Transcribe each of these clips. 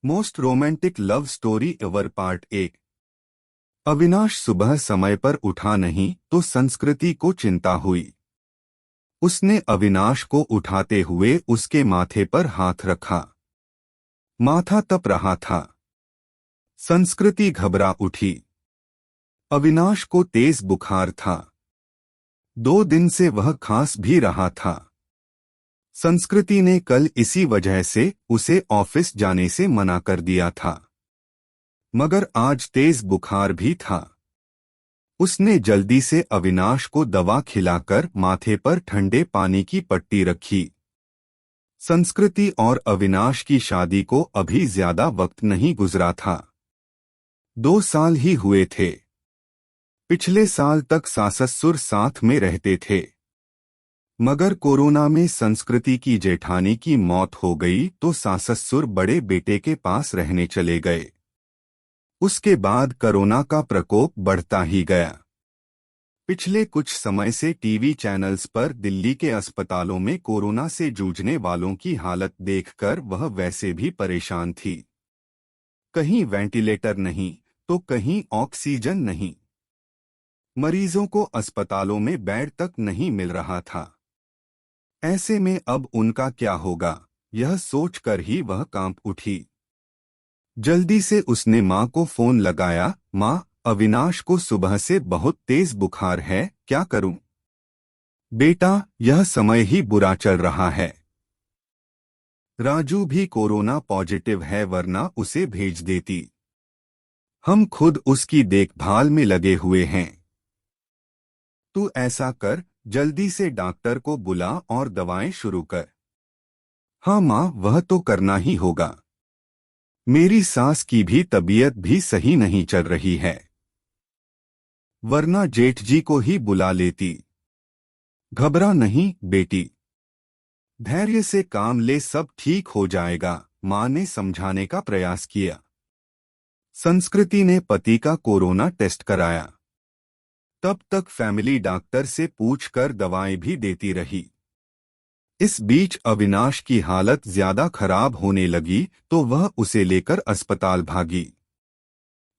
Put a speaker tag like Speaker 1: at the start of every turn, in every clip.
Speaker 1: Most romantic love story ever part 1। Avinash सुबह समय पर उठा नहीं तो संस्कृति को चिंता हुई। उसने अविनाश को उठाते हुए उसके माथे पर हाथ रखा। माथा तप रहा था। संस्कृति घबरा उठी। अविनाश को तेज बुखार था। 2 दिन से वह खांस भी रहा था। संस्कृति ने कल इसी वजह से उसे ऑफिस जाने से मना कर दिया था, मगर आज तेज बुखार भी था। उसने जल्दी से अविनाश को दवा खिलाकर माथे पर ठंडे पानी की पट्टी रखी। संस्कृति और अविनाश की शादी को अभी ज्यादा वक्त नहीं गुजरा था। 2 साल ही हुए थे। पिछले साल तक सास-ससुर साथ में रहते थे, मगर कोरोना में संस्कृति की जेठानी की मौत हो गई तो सास-ससुर बड़े बेटे के पास रहने चले गए। उसके बाद कोरोना का प्रकोप बढ़ता ही गया। पिछले कुछ समय से टीवी चैनल्स पर दिल्ली के अस्पतालों में कोरोना से जूझने वालों की हालत देखकर वह वैसे भी परेशान थी। कहीं वेंटिलेटर नहीं तो कहीं ऑक्सीजन नहीं। मरीजों को अस्पतालों में बेड तक नहीं मिल रहा था। ऐसे में अब उनका क्या होगा, यह सोचकर ही वह कांप उठी। जल्दी से उसने माँ को फोन लगाया। माँ, अविनाश को सुबह से बहुत तेज बुखार है, क्या करूं? बेटा, यह समय ही बुरा चल रहा है। राजू भी कोरोना पॉजिटिव है, वरना उसे भेज देती। हम खुद उसकी देखभाल में लगे हुए हैं। तू ऐसा कर, जल्दी से डॉक्टर को बुला और दवाएं शुरू कर। हाँ माँ, वह तो करना ही होगा। मेरी सास की भी तबीयत भी सही नहीं चल रही है, वरना जेठ जी को ही बुला लेती। घबरा नहीं बेटी, धैर्य से काम ले, सब ठीक हो जाएगा, माँ ने समझाने का प्रयास किया। संस्कृति ने पति का कोरोना टेस्ट कराया। तब तक फैमिली डॉक्टर से पूछकर दवाएं भी देती रही। इस बीच अविनाश की हालत ज्यादा खराब होने लगी तो वह उसे लेकर अस्पताल भागी।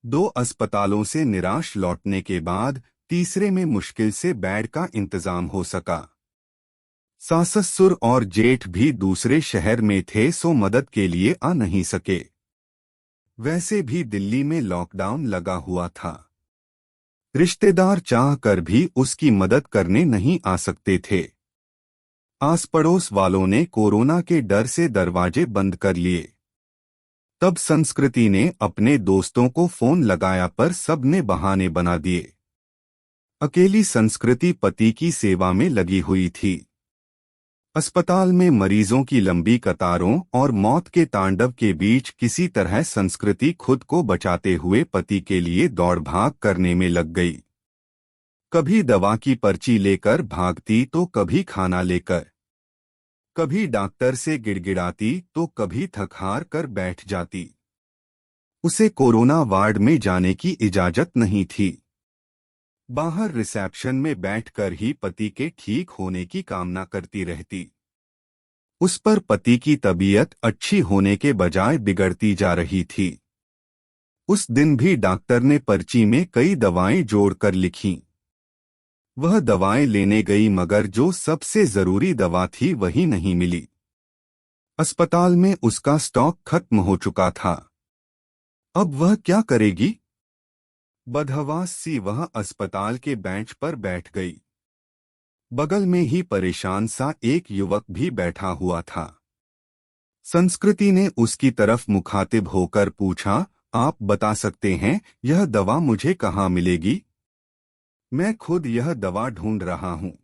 Speaker 1: 2 अस्पतालों से निराश लौटने के बाद तीसरे में मुश्किल से बेड का इंतजाम हो सका। सास-ससुर और जेठ भी दूसरे शहर में थे, सो मदद के लिए आ नहीं सके। वैसे भी दिल्ली में लॉकडाउन लगा हुआ था। रिश्तेदार चाहकर भी उसकी मदद करने नहीं आ सकते थे। आस पड़ोस वालों ने कोरोना के डर से दरवाजे बंद कर लिए। तब संस्कृति ने अपने दोस्तों को फोन लगाया, पर सबने बहाने बना दिए। अकेली संस्कृति पति की सेवा में लगी हुई थी। अस्पताल में मरीजों की लंबी कतारों और मौत के तांडव के बीच किसी तरह संस्कृति खुद को बचाते हुए पति के लिए दौड़ भाग करने में लग गई। कभी दवा की पर्ची लेकर भागती तो कभी खाना लेकर, कभी डॉक्टर से गिड़गिड़ाती तो कभी थक हार कर बैठ जाती। उसे कोरोना वार्ड में जाने की इजाजत नहीं थी। बाहर रिसेप्शन में बैठकर ही पति के ठीक होने की कामना करती रहती। उस पर पति की तबीयत अच्छी होने के बजाय बिगड़ती जा रही थी। उस दिन भी डॉक्टर ने पर्ची में कई दवाएं जोड़कर लिखीं। वह दवाएं लेने गई, मगर जो सबसे जरूरी दवा थी वही नहीं मिली। अस्पताल में उसका स्टॉक खत्म हो चुका था। अब वह क्या करेगी? बदहवास सी वह अस्पताल के बेंच पर बैठ गई। बगल में ही परेशान सा एक युवक भी बैठा हुआ था। संस्कृति ने उसकी तरफ मुखातिब होकर पूछा, आप बता सकते हैं यह दवा मुझे कहाँ मिलेगी? मैं खुद यह दवा ढूंढ रहा हूँ,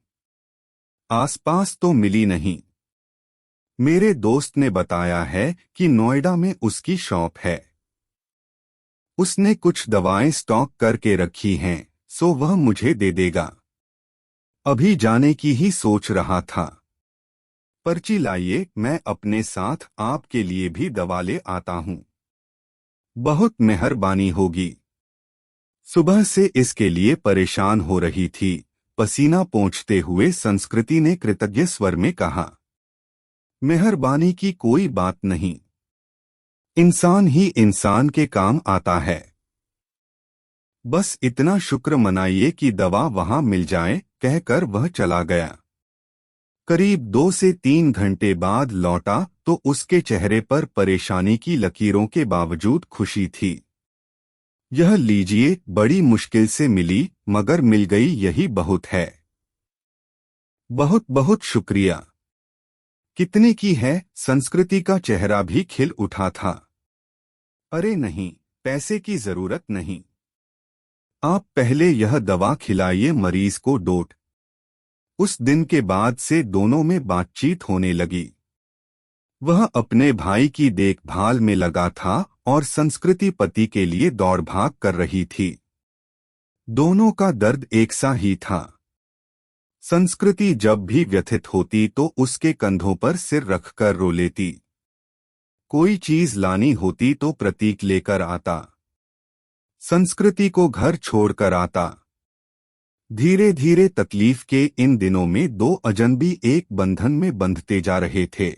Speaker 1: आसपास तो मिली नहीं। मेरे दोस्त ने बताया है कि नोएडा में उसकी शॉप है। उसने कुछ दवाएं स्टॉक करके रखी हैं, सो वह मुझे दे देगा। अभी जाने की ही सोच रहा था। पर्ची लाइए, मैं अपने साथ आपके लिए भी दवा ले आता हूँ। बहुत मेहरबानी होगी। सुबह से इसके लिए परेशान हो रही थी। पसीना पोंछते हुए संस्कृति ने कृतज्ञ स्वर में कहा, मेहरबानी की कोई बात नहीं। इंसान ही इंसान के काम आता है। बस इतना शुक्र मनाइए कि दवा वहां मिल जाए, कहकर वह चला गया। करीब 2 से 3 घंटे बाद लौटा तो उसके चेहरे पर परेशानी की लकीरों के बावजूद खुशी थी। यह लीजिए, बड़ी मुश्किल से मिली, मगर मिल गई, यही बहुत है। बहुत बहुत शुक्रिया। कितने की है? संस्कृति का चेहरा भी खिल उठा था। अरे नहीं, पैसे की जरूरत नहीं। आप पहले यह दवा खिलाइए मरीज को। डोट। उस दिन के बाद से दोनों में बातचीत होने लगी। वह अपने भाई की देखभाल में लगा था और संस्कृति पति के लिए दौड़ भाग कर रही थी। दोनों का दर्द एक सा ही था। संस्कृति जब भी व्यथित होती तो उसके कंधों पर सिर रखकर रो लेती। कोई चीज लानी होती तो प्रतीक लेकर आता। संस्कृति को घर छोड़कर आता। धीरे धीरे तकलीफ के इन दिनों में दो अजनबी एक बंधन में बंधते जा रहे थे।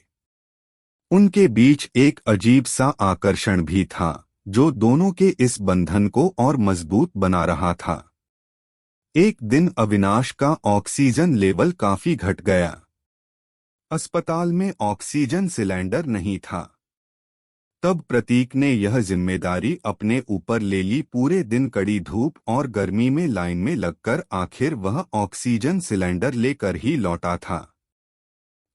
Speaker 1: उनके बीच एक अजीब सा आकर्षण भी था जो दोनों के इस बंधन को और मजबूत बना रहा था। एक दिन अविनाश का ऑक्सीजन लेवल काफी घट गया। अस्पताल में ऑक्सीजन सिलेंडर नहीं था। तब प्रतीक ने यह जिम्मेदारी अपने ऊपर ले ली। पूरे दिन कड़ी धूप और गर्मी में लाइन में लगकर आखिर वह ऑक्सीजन सिलेंडर लेकर ही लौटा था।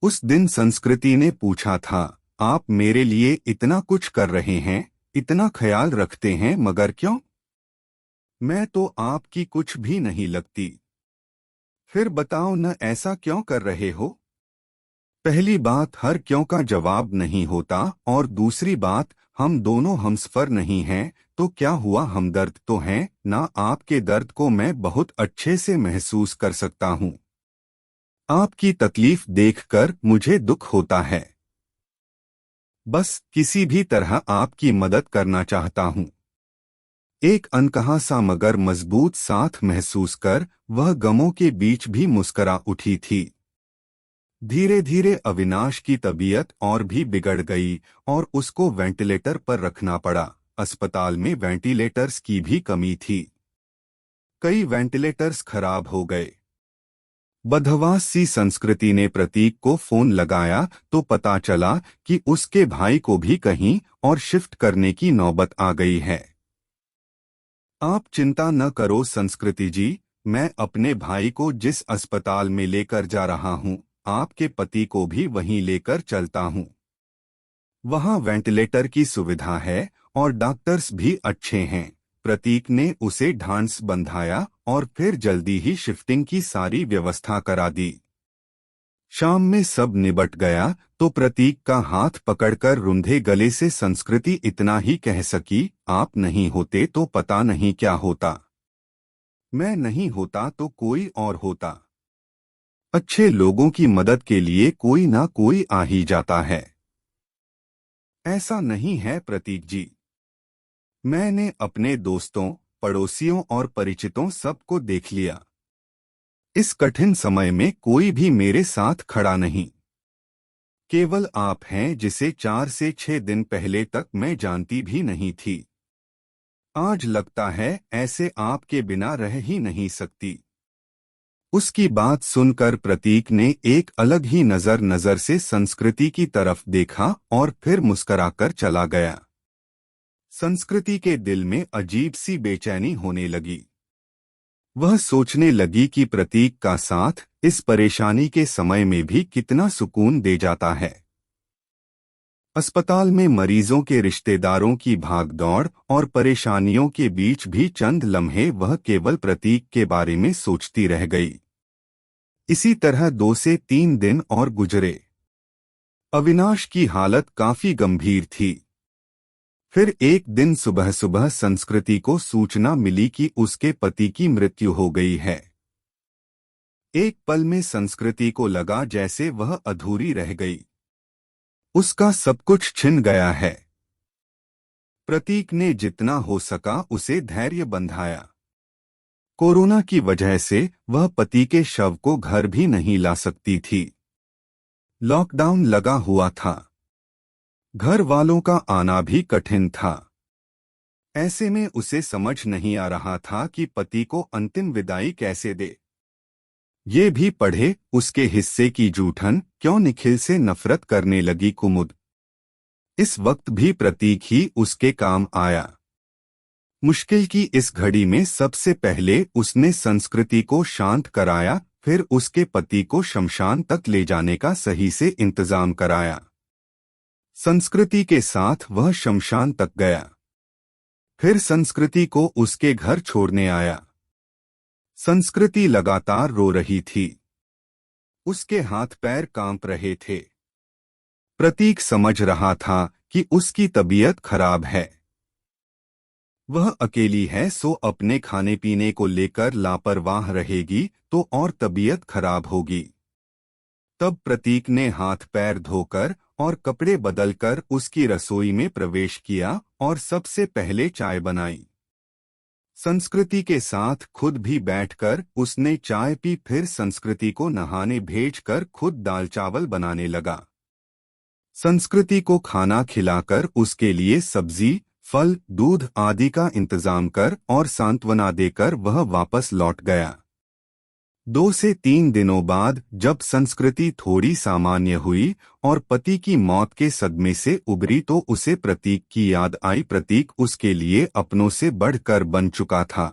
Speaker 1: उस दिन संस्कृति ने पूछा था, आप मेरे लिए इतना कुछ कर रहे हैं, इतना ख्याल रखते हैं, मगर क्यों? मैं तो आपकी कुछ भी नहीं लगती। फिर बताओ न, ऐसा क्यों कर रहे हो? पहली बात, हर क्यों का जवाब नहीं होता, और दूसरी बात, हम दोनों हमसफर नहीं हैं, तो क्या हुआ, हमदर्द तो हैं ना। आपके दर्द को मैं बहुत अच्छे से महसूस कर सकता हूँ। आपकी तकलीफ देखकर मुझे दुख होता है। बस किसी भी तरह आपकी मदद करना चाहता हूँ। एक अनकहा सा मगर मजबूत साथ महसूस कर वह गमों के बीच भी मुस्करा उठी थी। धीरे धीरे अविनाश की तबीयत और भी बिगड़ गई और उसको वेंटिलेटर पर रखना पड़ा। अस्पताल में वेंटिलेटर्स की भी कमी थी। कई वेंटिलेटर्स खराब हो गए। बदहवास सी संस्कृति ने प्रतीक को फोन लगाया तो पता चला कि उसके भाई को भी कहीं और शिफ्ट करने की नौबत आ गई है। आप चिंता न करो संस्कृति जी, मैं अपने भाई को जिस अस्पताल में लेकर जा रहा हूँ, आपके पति को भी वहीं लेकर चलता हूँ। वहाँ वेंटिलेटर की सुविधा है और डॉक्टर्स भी अच्छे हैं। प्रतीक ने उसे ढांढस बंधाया और फिर जल्दी ही शिफ्टिंग की सारी व्यवस्था करा दी। शाम में सब निबट गया तो प्रतीक का हाथ पकड़कर रुंधे गले से संस्कृति इतना ही कह सकी, आप नहीं होते तो पता नहीं क्या होता। मैं नहीं होता तो कोई और होता। अच्छे लोगों की मदद के लिए कोई ना कोई आ ही जाता है। ऐसा नहीं है प्रतीक जी। मैंने अपने दोस्तों, पड़ोसियों और परिचितों सबको देख लिया। इस कठिन समय में कोई भी मेरे साथ खड़ा नहीं। केवल आप हैं जिसे 4 से 6 दिन पहले तक मैं जानती भी नहीं थी। आज लगता है ऐसे आपके बिना रह ही नहीं सकती। उसकी बात सुनकर प्रतीक ने एक अलग ही नजर से संस्कृति की तरफ देखा और फिर मुस्कराकर चला गया। संस्कृति के दिल में अजीब सी बेचैनी होने लगी। वह सोचने लगी कि प्रतीक का साथ इस परेशानी के समय में भी कितना सुकून दे जाता है। अस्पताल में मरीजों के रिश्तेदारों की भागदौड़ और परेशानियों के बीच भी चंद लम्हे वह केवल प्रतीक के बारे में सोचती रह गई। इसी तरह 2 से 3 दिन और गुजरे। अविनाश की हालत काफी गंभीर थी। फिर एक दिन सुबह सुबह संस्कृति को सूचना मिली कि उसके पति की मृत्यु हो गई है। एक पल में संस्कृति को लगा जैसे वह अधूरी रह गई। उसका सब कुछ छिन गया है। प्रतीक ने जितना हो सका उसे धैर्य बंधाया। कोरोना की वजह से वह पति के शव को घर भी नहीं ला सकती थी। लॉकडाउन लगा हुआ था। घर वालों का आना भी कठिन था। ऐसे में उसे समझ नहीं आ रहा था कि पति को अंतिम विदाई कैसे दे। ये भी पढ़े उसके हिस्से की जूठन क्यों निखिल से नफरत करने लगी कुमुद। इस वक्त भी प्रतीक ही उसके काम आया। मुश्किल की इस घड़ी में सबसे पहले उसने संस्कृति को शांत कराया, फिर उसके पति को शमशान तक ले जाने का सही से इंतजाम कराया। संस्कृति के साथ वह शमशान तक गया। फिर संस्कृति को उसके घर छोड़ने आया। संस्कृति लगातार रो रही थी। उसके हाथ पैर कांप रहे थे। प्रतीक समझ रहा था कि उसकी तबीयत खराब है। वह अकेली है, सो अपने खाने पीने को लेकर लापरवाह रहेगी तो और तबीयत खराब होगी। तब प्रतीक ने हाथ पैर धोकर और कपड़े बदलकर उसकी रसोई में प्रवेश किया और सबसे पहले चाय बनाई। संस्कृति के साथ खुद भी बैठकर उसने चाय पी, फिर संस्कृति को नहाने भेजकर खुद दाल चावल बनाने लगा। संस्कृति को खाना खिलाकर उसके लिए सब्जी, फल, दूध आदि का इंतजाम कर और सांत्वना देकर वह वापस लौट गया। 2 से 3 दिनों बाद जब संस्कृति थोड़ी सामान्य हुई और पति की मौत के सदमे से उबरी तो उसे प्रतीक की याद आई। प्रतीक उसके लिए अपनों से बढ़कर बन चुका था,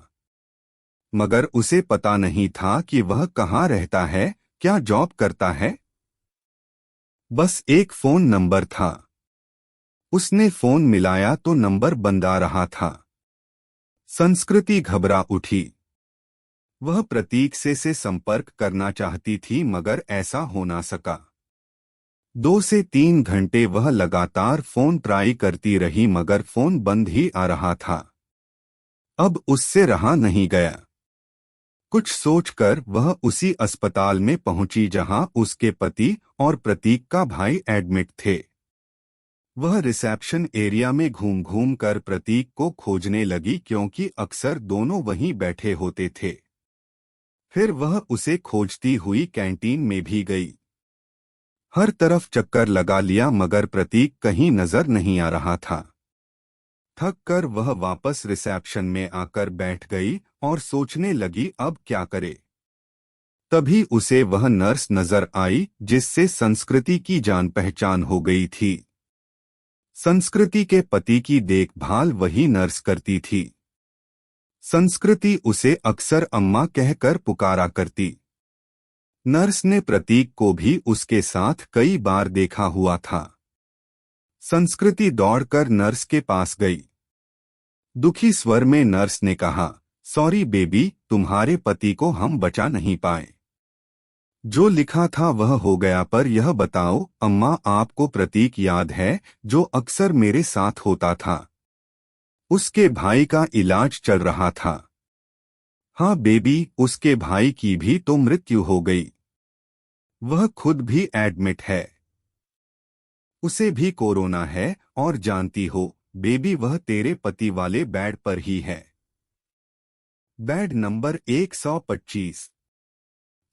Speaker 1: मगर उसे पता नहीं था कि वह कहाँ रहता है, क्या जॉब करता है। बस एक फोन नंबर था। उसने फोन मिलाया तो नंबर बंद आ रहा था। संस्कृति घबरा उठी। वह प्रतीक से संपर्क करना चाहती थी, मगर ऐसा हो ना सका। 2 से 3 घंटे वह लगातार फोन ट्राई करती रही, मगर फोन बंद ही आ रहा था। अब उससे रहा नहीं गया। कुछ सोचकर वह उसी अस्पताल में पहुंची जहां उसके पति और प्रतीक का भाई एडमिट थे। वह रिसेप्शन एरिया में घूम घूम कर प्रतीक को खोजने लगी, क्योंकि अक्सर दोनों वहीं बैठे होते थे। फिर वह उसे खोजती हुई कैंटीन में भी गई। हर तरफ चक्कर लगा लिया, मगर प्रतीक कहीं नजर नहीं आ रहा था। थक कर वह वापस रिसेप्शन में आकर बैठ गई और सोचने लगी अब क्या करे। तभी उसे वह नर्स नजर आई जिससे संस्कृति की जान पहचान हो गई थी। संस्कृति के पति की देखभाल वही नर्स करती थी। संस्कृति उसे अक्सर अम्मा कहकर पुकारा करती। नर्स ने प्रतीक को भी उसके साथ कई बार देखा हुआ था। संस्कृति दौड़कर नर्स के पास गई। दुखी स्वर में नर्स ने कहा, सॉरी बेबी, तुम्हारे पति को हम बचा नहीं पाए। जो लिखा था वह हो गया, पर यह बताओ अम्मा, आपको प्रतीक याद है जो अक्सर मेरे साथ होता था? उसके भाई का इलाज चल रहा था। हाँ बेबी, उसके भाई की भी तो मृत्यु हो गई। वह खुद भी एडमिट है। उसे भी कोरोना है और जानती हो बेबी, वह तेरे पति वाले बेड पर ही है। Bed number 125।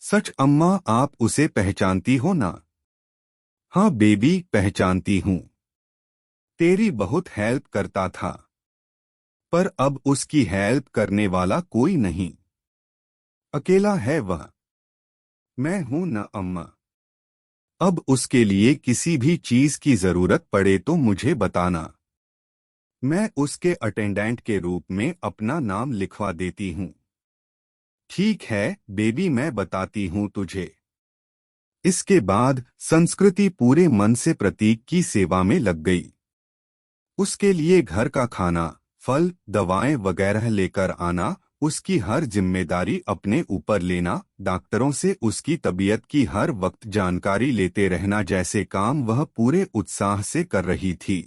Speaker 1: सच अम्मा, आप उसे पहचानती हो ना? हाँ बेबी, पहचानती हूँ। तेरी बहुत हेल्प करता था, पर अब उसकी हेल्प करने वाला कोई नहीं। अकेला है वह। मैं हूं न अम्मा। अब उसके लिए किसी भी चीज की जरूरत पड़े तो मुझे बताना। मैं उसके अटेंडेंट के रूप में अपना नाम लिखवा देती हूँ। ठीक है बेबी, मैं बताती हूँ तुझे। इसके बाद संस्कृति पूरे मन से प्रतीक की सेवा में लग गई। उसके लिए घर का खाना, फल, दवाएं वगैरह लेकर आना, उसकी हर जिम्मेदारी अपने ऊपर लेना, डॉक्टरों से उसकी तबीयत की हर वक्त जानकारी लेते रहना जैसे काम वह पूरे उत्साह से कर रही थी।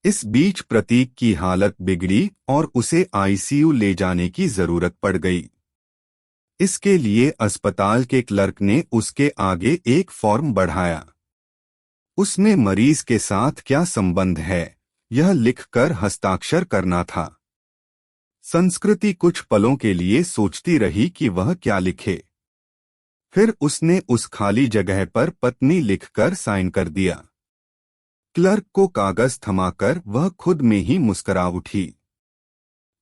Speaker 1: इस बीच प्रतीक की हालत बिगड़ी और उसे आईसीयू ले जाने की जरूरत पड़ गई। इसके लिए अस्पताल के क्लर्क ने उसके आगे एक फॉर्म बढ़ाया। उसमें मरीज के साथ क्या संबंध है यह लिखकर हस्ताक्षर करना था। संस्कृति कुछ पलों के लिए सोचती रही कि वह क्या लिखे। फिर उसने उस खाली जगह पर पत्नी लिखकर साइन कर दिया। क्लर्क को कागज थमाकर वह खुद में ही मुस्करा उठी।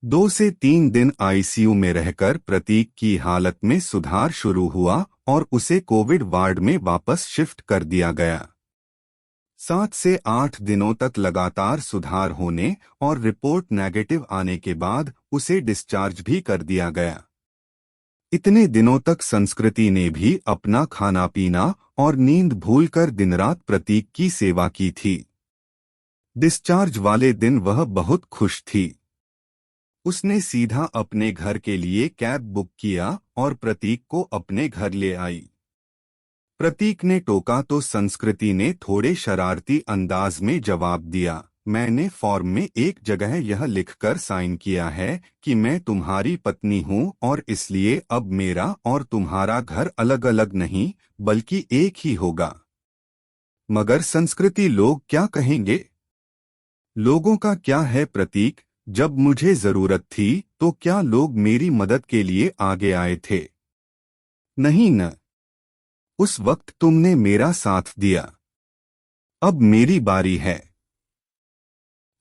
Speaker 1: 2 से 3 दिन आईसीयू में रहकर प्रतीक की हालत में सुधार शुरू हुआ और उसे कोविड वार्ड में वापस शिफ्ट कर दिया गया। 7 से 8 दिनों तक लगातार सुधार होने और रिपोर्ट नेगेटिव आने के बाद उसे डिस्चार्ज भी कर दिया गया। इतने दिनों तक संस्कृति ने भी अपना खाना पीना और नींद भूलकर दिनरात प्रतीक की सेवा की थी। डिस्चार्ज वाले दिन वह बहुत खुश थी। उसने सीधा अपने घर के लिए कैब बुक किया और प्रतीक को अपने घर ले आई। प्रतीक ने टोका तो संस्कृति ने थोड़े शरारती अंदाज में जवाब दिया, मैंने फॉर्म में एक जगह यह लिखकर साइन किया है कि मैं तुम्हारी पत्नी हूँ और इसलिए अब मेरा और तुम्हारा घर अलग अलग नहीं बल्कि एक ही होगा। मगर संस्कृति लोग क्या कहेंगे? लोगों का क्या है प्रतीक, जब मुझे जरूरत थी तो क्या लोग मेरी मदद के लिए आगे आए थे? नहीं न। उस वक्त तुमने मेरा साथ दिया। अब मेरी बारी है।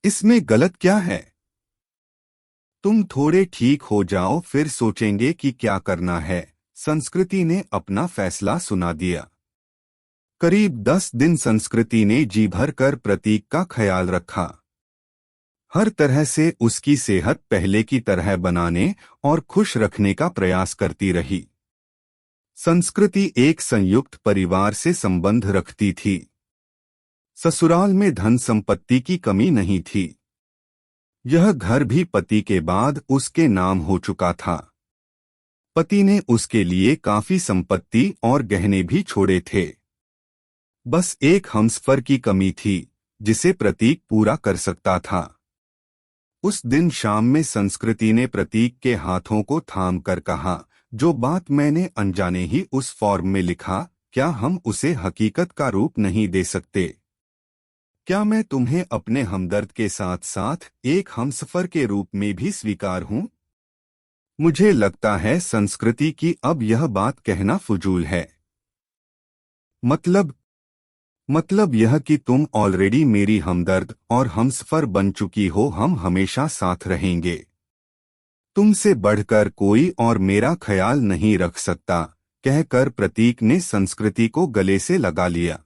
Speaker 1: इसमें गलत क्या है? तुम थोड़े ठीक हो जाओ फिर सोचेंगे कि क्या करना है। संस्कृति ने अपना फैसला सुना दिया। करीब 10 दिन संस्कृति ने जी भर कर प्रतीक का ख्याल रखा। हर तरह से उसकी सेहत पहले की तरह बनाने और खुश रखने का प्रयास करती रही। संस्कृति एक संयुक्त परिवार से संबंध रखती थी। ससुराल में धन संपत्ति की कमी नहीं थी। यह घर भी पति के बाद उसके नाम हो चुका था। पति ने उसके लिए काफी संपत्ति और गहने भी छोड़े थे। बस एक हमसफर की कमी थी जिसे प्रतीक पूरा कर सकता था। उस दिन शाम में संस्कृति ने प्रतीक के हाथों को थाम कर कहा, जो बात मैंने अनजाने ही उस फॉर्म में लिखा, क्या हम उसे हकीकत का रूप नहीं दे सकते? क्या मैं तुम्हें अपने हमदर्द के साथ साथ एक हमसफर के रूप में भी स्वीकार हूं? मुझे लगता है संस्कृति की अब यह बात कहना फजूल है। मतलब यह कि तुम ऑलरेडी मेरी हमदर्द और हमसफर बन चुकी हो। हम हमेशा साथ रहेंगे। तुमसे बढ़कर कोई और मेरा ख्याल नहीं रख सकता, कहकर प्रतीक ने संस्कृति को गले से लगा लिया।